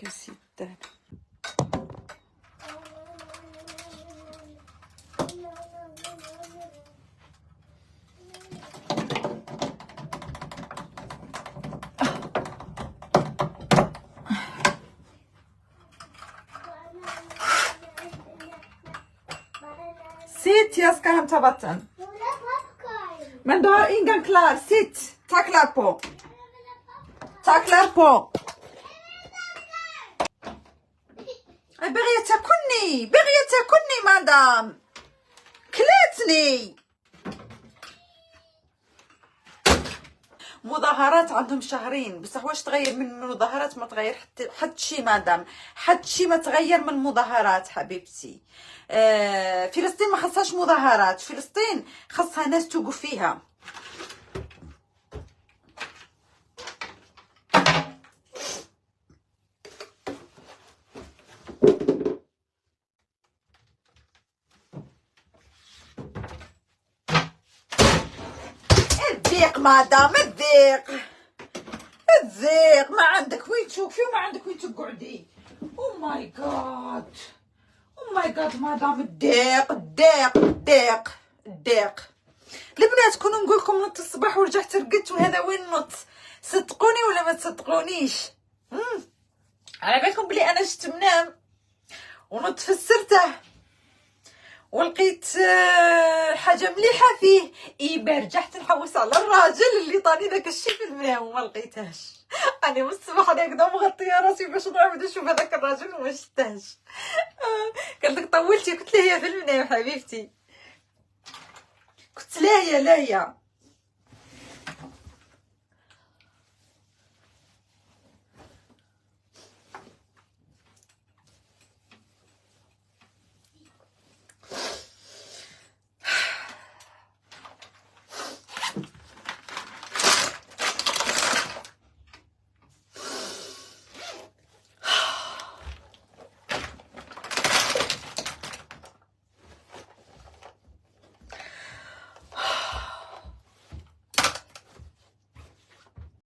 يا سيدي. Sitt, jag ska hämta vatten. Men du har ingen klar. Sitt. Ta klar på. Ta klar på. بغيت تاكلني مدام. كلتني. مظاهرات عندهم شهرين بصح واش تغير من المظاهرات؟ ما تغير حتى شي مدام، حتى شي ما تغير من المظاهرات حبيبتي. فلسطين ما خصهاش مظاهرات، فلسطين خصها ناس توقف فيها. الذيق مدام، الذيق ما عندك وين تشوفي وما عندك وين تقعدي. او ماي جاد مدام، الديق البنات كونوا نقول لكم نط الصباح ورجعت رقدت وهذا وين نط. صدقوني ولا ما تصدقونيش؟ على بالكم بلي انا جيت منام ونط فسرته ولقيت حاجه مليحه فيه. ايبا رجعت نحوس على الراجل اللي طاني داك الشيء في المنام وما لقيتهاش. انا من الصباح هكذا مغطيه راسي باش نعاود نشوف هذاك الراجل وما شفتهاش. قالت لك طولتي؟ قلت لها هي في المنام حبيبتي، قلت لا هي